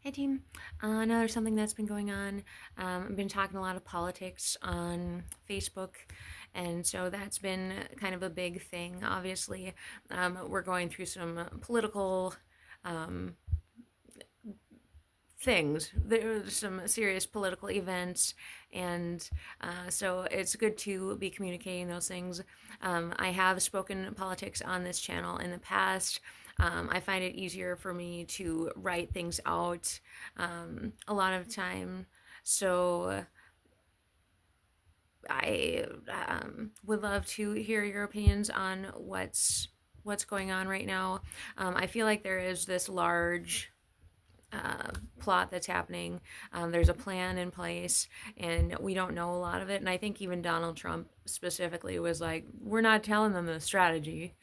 Hey team, another something that's been going on. I've been talking a lot of politics on Facebook, and so that's been kind of a big thing. Obviously, we're going through some political um, things. There's some serious political events, and so it's good to be communicating those things. I have spoken politics on this channel in the past. I find it easier for me to write things out a lot of time. So I would love to hear your opinions on what's going on right now. I feel like there is this large plot that's happening. There's a plan in place, and we don't know a lot of it. And I think even Donald Trump specifically was like, "We're not telling them the strategy."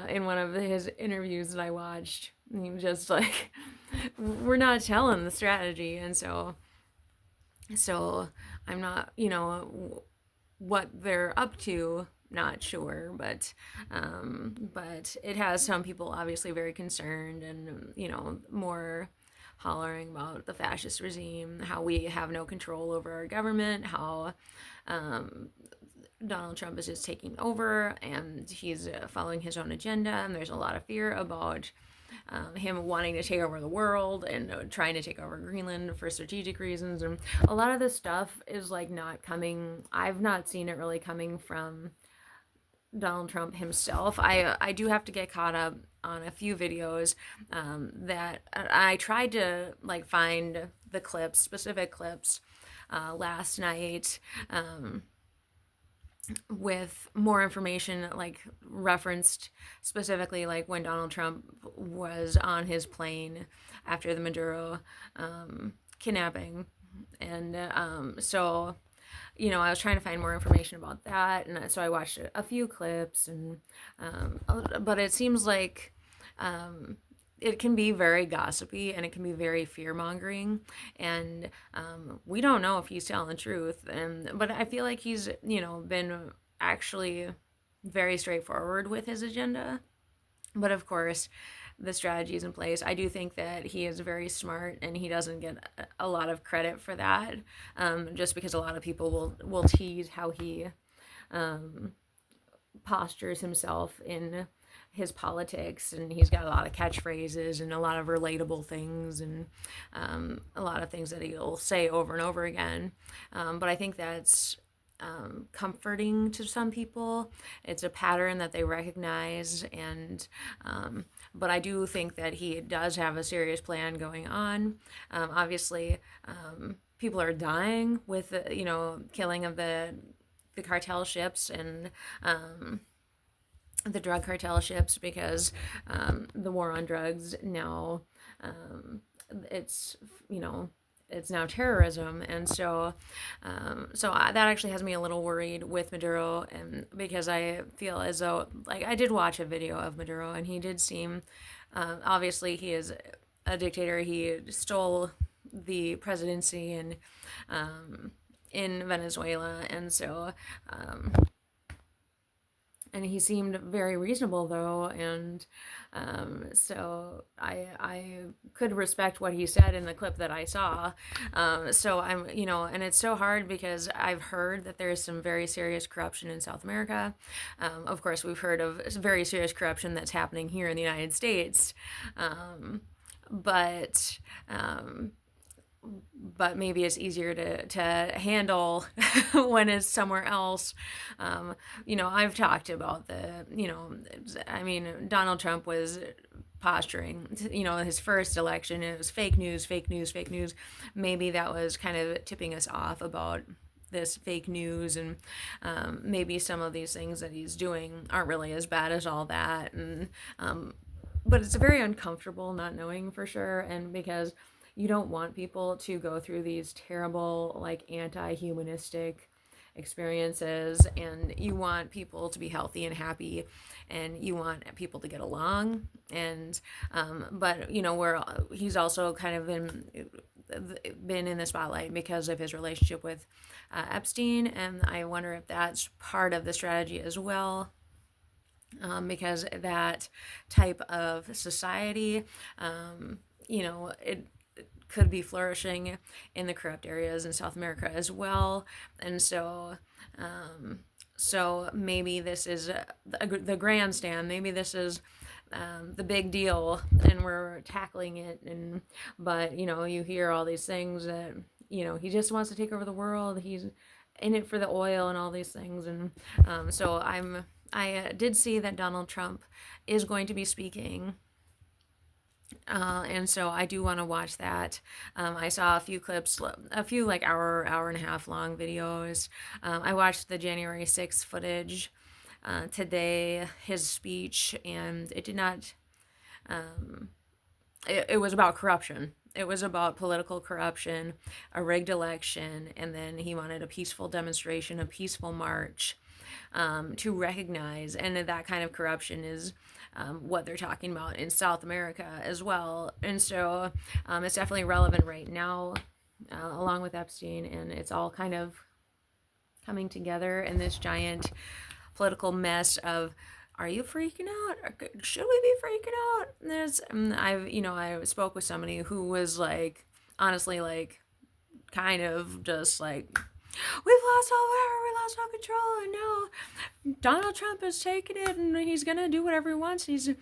In one of his interviews that I watched, he was just like, "We're not telling the strategy," and so I'm not, what they're up to, not sure, but it has some people obviously very concerned and more hollering about the fascist regime, how we have no control over our government, how um, Donald Trump is just taking over and he's following his own agenda, and there's a lot of fear about him wanting to take over the world and trying to take over Greenland for strategic reasons. And a lot of this stuff is like not coming, I've not seen it really coming from Donald Trump himself. I do have to get caught up on a few videos that I tried to like find the clips, specific clips last night. With more information like referenced specifically like when Donald Trump was on his plane after the Maduro kidnapping. And I was trying to find more information about that, and so I watched a few clips, and but it seems like um, it can be very gossipy and it can be very fear mongering, and we don't know if he's telling the truth. And but I feel like he's been actually very straightforward with his agenda. But of course, the strategy is in place. I do think that he is very smart, and he doesn't get a lot of credit for that, just because a lot of people will tease how he um, postures himself in his politics, and he's got a lot of catchphrases and a lot of relatable things, and a lot of things that he'll say over and over again. But I think that's comforting to some people. It's a pattern that they recognize, and but I do think that he does have a serious plan going on. Obviously, people are dying with the killing of the cartel ships and the drug cartel ships, because the war on drugs now, it's it's now terrorism. And that actually has me a little worried with Maduro, and because I feel as though, like, I did watch a video of Maduro, and he did seem, obviously he is a dictator. He stole the presidency in Venezuela, and he seemed very reasonable though, and so I could respect what he said in the clip that I saw. So I'm and it's so hard because I've heard that there is some very serious corruption in South America. Of course, we've heard of very serious corruption that's happening here in the United States, but but maybe it's easier to handle when it's somewhere else. I've talked about I mean, Donald Trump was posturing, his first election, it was fake news, fake news, fake news. Maybe that was kind of tipping us off about this fake news, and maybe some of these things that he's doing aren't really as bad as all that. And but it's very uncomfortable not knowing for sure, and because you don't want people to go through these terrible, like, anti-humanistic experiences, and you want people to be healthy and happy, and you want people to get along. And but he's also kind of been in the spotlight because of his relationship with Epstein, and I wonder if that's part of the strategy as well. because that type of society, it could be flourishing in the corrupt areas in South America as well. And um, so maybe this is the grandstand. Maybe this is the big deal, and we're tackling it. But you hear all these things that he just wants to take over the world. He's in it for the oil and all these things. And so I did see that Donald Trump is going to be speaking, and so I do want to watch that. I saw a few clips, a few like hour and a half long videos. I watched the January 6th footage today, his speech, and it did not. It was about corruption. It was about political corruption, a rigged election, and then he wanted a peaceful demonstration, a peaceful march, to recognize, and that kind of corruption is what they're talking about in South America as well. And so it's definitely relevant right now, along with Epstein, and it's all kind of coming together in this giant political mess of, are you freaking out? Should we be freaking out? I spoke with somebody who was like, honestly, like, kind of just like, we've lost all power, we lost all control, and now Donald Trump has taken it, and he's gonna do whatever he wants. He's a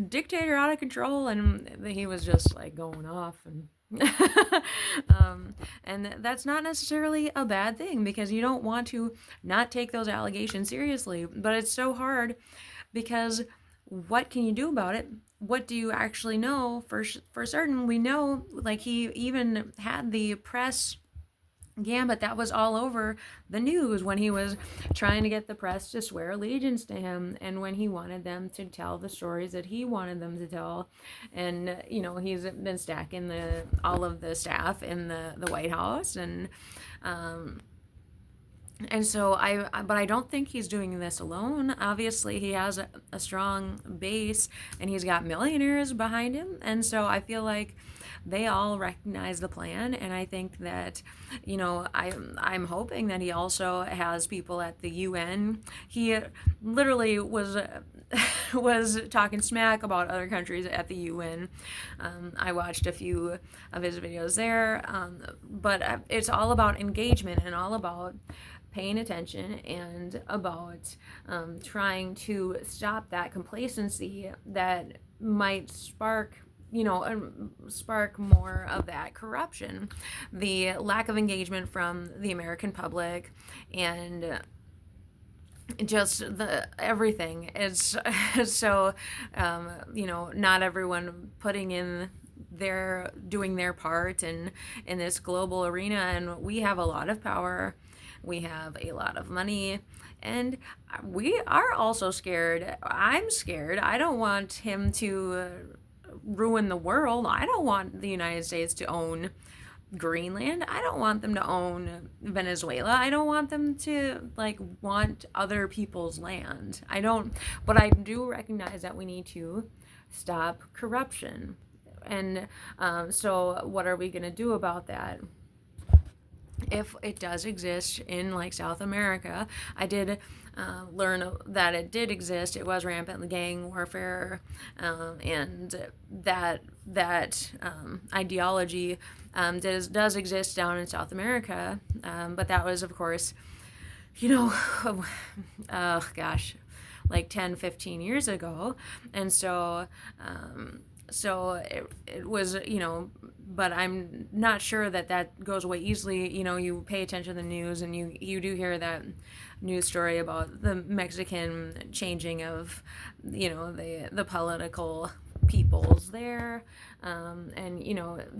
dictator out of control, and he was just like going off, and and that's not necessarily a bad thing, because you don't want to not take those allegations seriously, but it's so hard because what can you do about it? What do you actually know for certain? We know, like, he even had the press gambit that was all over the news when he was trying to get the press to swear allegiance to him, and when he wanted them to tell the stories that he wanted them to tell. And he's been stacking all of the staff in the White House, and so but I don't think he's doing this alone. Obviously, he has a strong base, and he's got millionaires behind him. And so I feel like they all recognize the plan. And I think that, I'm hoping that he also has people at the UN. He literally was was talking smack about other countries at the UN. I watched a few of his videos there, but it's all about engagement and all about paying attention, and about trying to stop that complacency that might spark more of that corruption, the lack of engagement from the American public, and just the everything is so not everyone putting in doing their part in this global arena. And we have a lot of power, we have a lot of money, and we are also scared. I'm scared. I don't want him to ruin the world. I don't want the United States to own Greenland. I don't want them to own Venezuela. I don't want them to want other people's land. I don't, but I do recognize that we need to stop corruption. And so what are we going to do about that? If it does exist in South America, I did learn that it did exist. It was rampant gang warfare, and that ideology does exist down in South America. But that was, of course, oh gosh, like 10, 15 years ago. And so it was, but I'm not sure that goes away easily. You pay attention to the news, and you do hear that news story about the Mexican changing of, the political peoples there. And,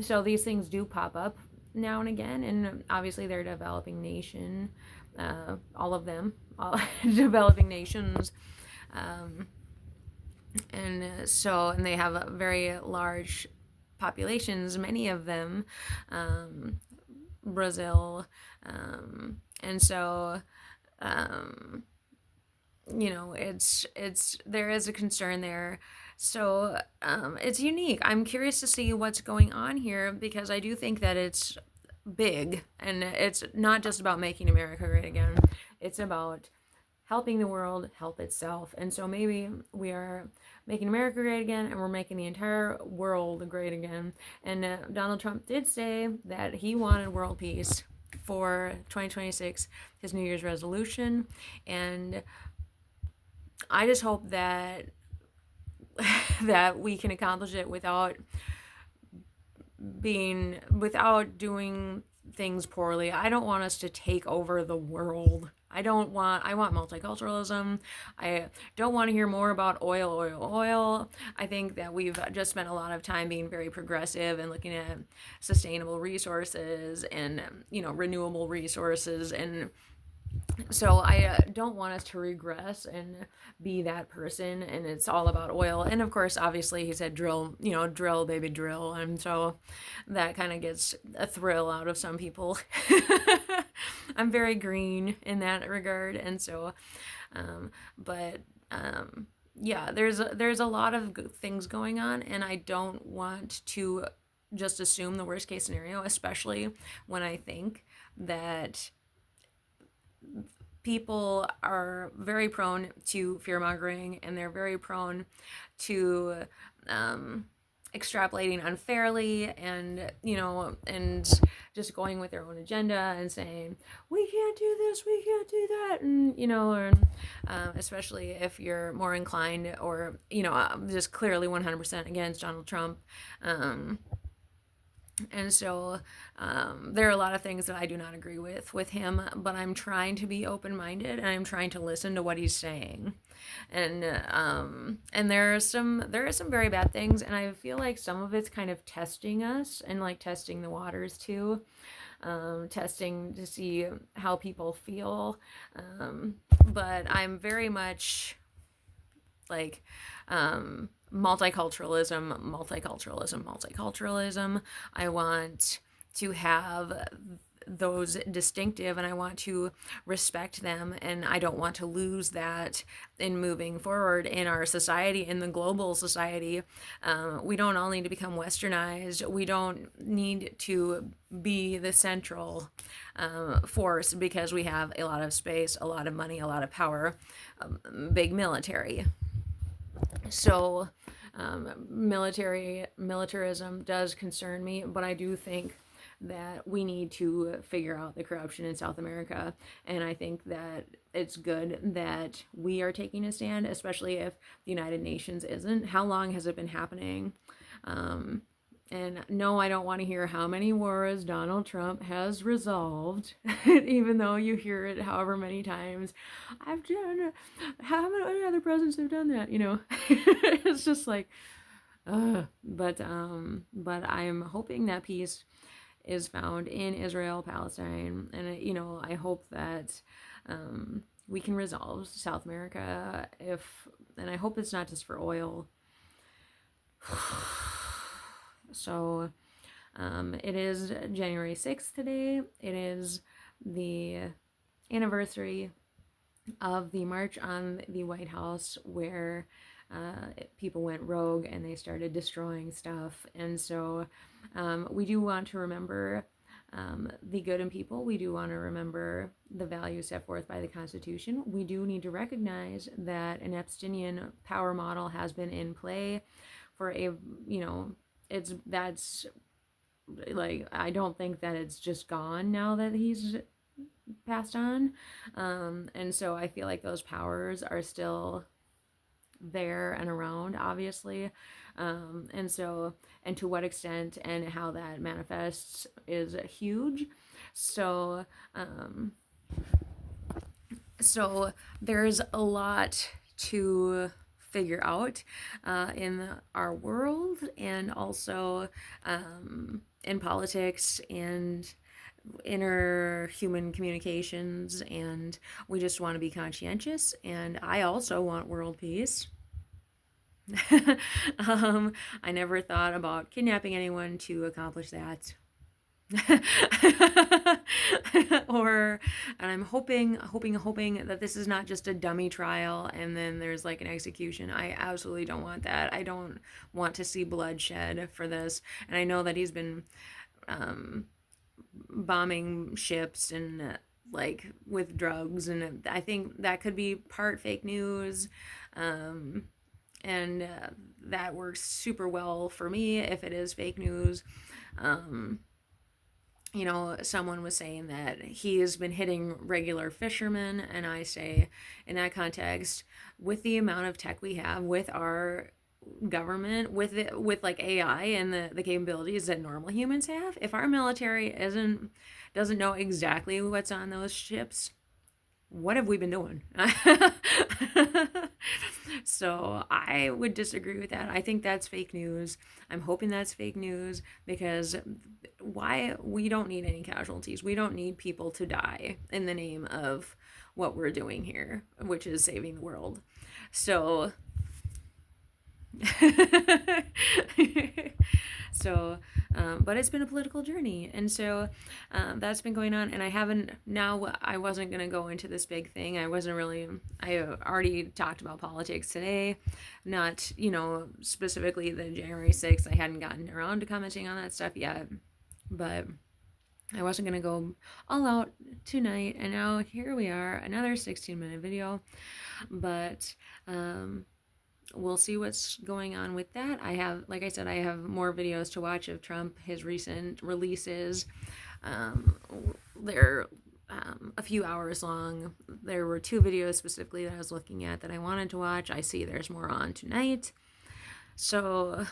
so these things do pop up now and again. And obviously they're a developing nation, all of them, all developing nations. And they have very large populations, many of them, Brazil, and so it's there is a concern there. So it's unique. I'm curious to see what's going on here, because I do think that it's big, and it's not just about making America great again. It's about helping the world help itself. And so maybe we are making America great again, and we're making the entire world great again. And Donald Trump did say that he wanted world peace for 2026, his New Year's resolution. And I just hope that that we can accomplish it without doing things poorly. I don't want us to take over the world. I want multiculturalism. I don't want to hear more about oil. I think that we've just spent a lot of time being very progressive and looking at sustainable resources and, renewable resources. And so I don't want us to regress and be that person, and it's all about oil. And of course, obviously, he said drill, drill, baby, drill. And so that kind of gets a thrill out of some people. I'm very green in that regard. And so, but yeah, there's a lot of good things going on, and I don't want to just assume the worst case scenario, especially when I think that people are very prone to fear mongering, and they're very prone to extrapolating unfairly, and and just going with their own agenda and saying we can't do this, we can't do that, and especially if you're more inclined, or just clearly 100% against Donald Trump. And so there are a lot of things that I do not agree with him, but I'm trying to be open-minded, and I'm trying to listen to what he's saying. And there are some very bad things, and I feel like some of it's kind of testing us, and like testing the waters too, testing to see how people feel. But I'm very much like multiculturalism. I want to have those distinctive, and I want to respect them, and I don't want to lose that in moving forward in our society, in the global society. We don't all need to become westernized. We don't need to be the central force because we have a lot of space, a lot of money, a lot of power, big military. So militarism does concern me, but I do think that we need to figure out the corruption in South America, and I think that it's good that we are taking a stand, especially if the United Nations isn't. How long has it been happening? And no, I don't want to hear how many wars Donald Trump has resolved, even though you hear it however many times. I've done. How many other presidents have done that? It's just like, but I'm hoping that peace is found in Israel, Palestine, and I hope that we can resolve South America. And I hope it's not just for oil. So it is January 6th today. It is the anniversary of the March on the White House, where people went rogue and they started destroying stuff. And so we do want to remember the good in people. We do want to remember the values set forth by the Constitution. We do need to recognize that an Epsteinian power model has been in play for that's like, I don't think that it's just gone now that he's passed on. And so I feel like those powers are still there and around, obviously. And to what extent and how that manifests is huge. So there's a lot to figure out in our world, and also in politics and inner human communications, and we just want to be conscientious. And I also want world peace. I never thought about kidnapping anyone to accomplish that. And I'm hoping that this is not just a dummy trial and then there's like an execution. I absolutely don't want that. I don't want to see bloodshed for this. And I know that he's been bombing ships and like with drugs, and I think that could be part fake news. Um, and that works super well for me if it is fake news. Um, Someone was saying that he has been hitting regular fishermen, and I say, in that context, with the amount of tech we have, with our government, with like AI and the capabilities that normal humans have, if our military isn't doesn't know exactly what's on those ships, what have we been doing? So I would disagree with that. I think that's fake news. I'm hoping that's fake news, because why? We don't need any casualties. We don't need people to die in the name of what we're doing here, which is saving the world. So so but it's been a political journey, and so that's been going on, and I wasn't going to go into this big thing. I already talked about politics today, not specifically the January 6th. I hadn't gotten around to commenting on that stuff yet, but I wasn't going to go all out tonight, and now here we are, another 16-minute video. But we'll see what's going on with that. Like I said, I have more videos to watch of Trump, his recent releases. They're a few hours long. There were 2 videos specifically that I was looking at that I wanted to watch. I see there's more on tonight. So,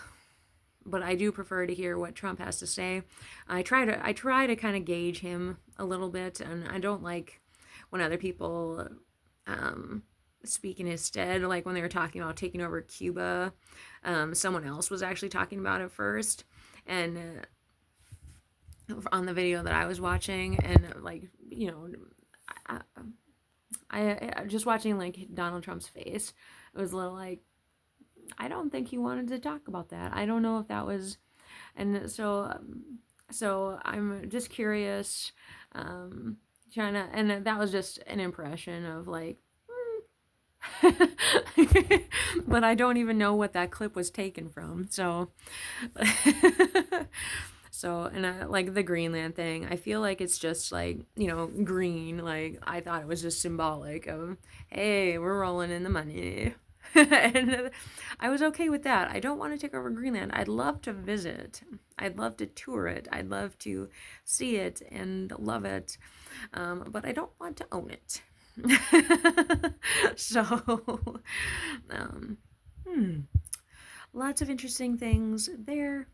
but I do prefer to hear what Trump has to say. I try to kind of gauge him a little bit, and I don't like when other people speak in his stead. Like when they were talking about taking over Cuba, someone else was actually talking about it first, and on the video that I was watching, and like I just watching like Donald Trump's face, it was a little like, I don't think he wanted to talk about that. I don't know if that was, and so I'm just curious, trying to, and that was just an impression of like, but I don't even know what that clip was taken from. So, and like the Greenland thing, I feel like it's just like, green. Like, I thought it was just symbolic of, hey, we're rolling in the money. And I was okay with that. I don't want to take over Greenland. I'd love to visit. I'd love to tour it. I'd love to see it and love it. But I don't want to own it. So, um, lots of interesting things there,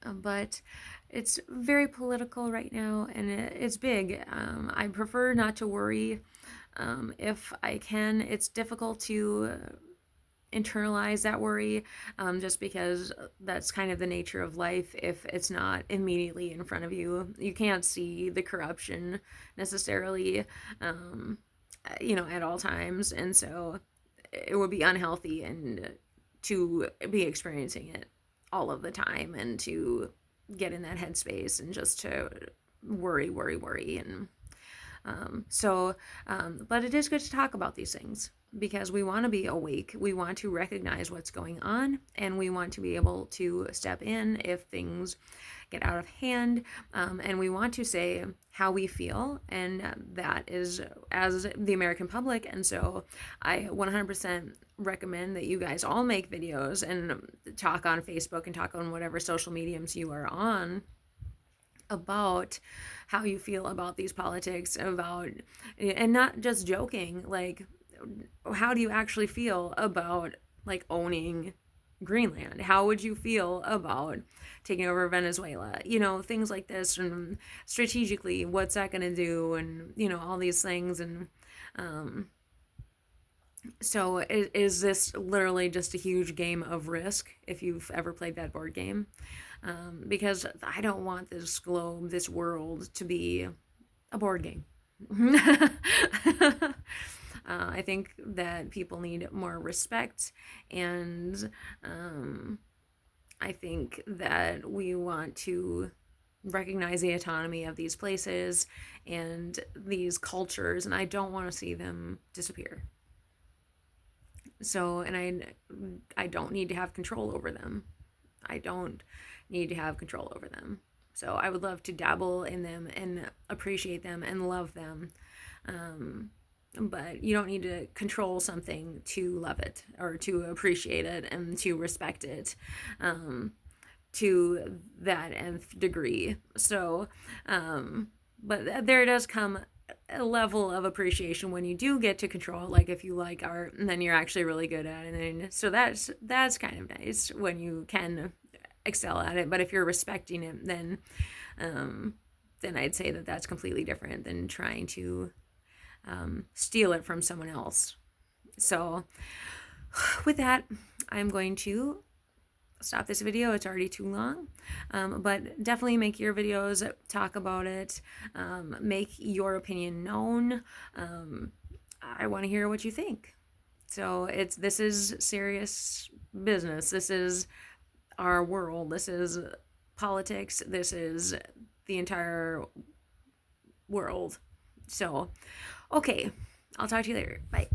but it's very political right now, and it's big. I prefer not to worry. If I can, it's difficult to internalize that worry, just because that's kind of the nature of life. If it's not immediately in front of you, you can't see the corruption necessarily, at all times, and so it would be unhealthy and to be experiencing it all of the time, and to get in that headspace and just to worry, and but it is good to talk about these things, because we want to be awake. We want to recognize what's going on, and we want to be able to step in if things get out of hand, and we want to say how we feel, and that is as the American public. And so I 100% recommend that you guys all make videos and talk on Facebook and talk on whatever social mediums you are on about how you feel about these politics, and not just joking, like, how do you actually feel about like owning Greenland? How would you feel about taking over Venezuela? Things like this, and strategically, what's that going to do, and all these things. And so is this literally just a huge game of Risk, if you've ever played that board game? Because I don't want this globe, this world, to be a board game. I think that people need more respect, and I think that we want to recognize the autonomy of these places and these cultures, and I don't want to see them disappear. So, and I don't need to have control over them. I don't need to have control over them. So I would love to dabble in them and appreciate them and love them. But you don't need to control something to love it or to appreciate it and to respect it to that nth degree. So, but there does come a level of appreciation when you do get to control it. Like if you like art and then you're actually really good at it, and so that's kind of nice when you can excel at it. But if you're respecting it, then I'd say that that's completely different than trying to steal it from someone else. So with that, I'm going to stop this video. It's already too long, but definitely make your videos talk about it. Make your opinion known. I want to hear what you think. So this is serious business. This is our world. This is politics. This is the entire world. So, okay, I'll talk to you later. Bye.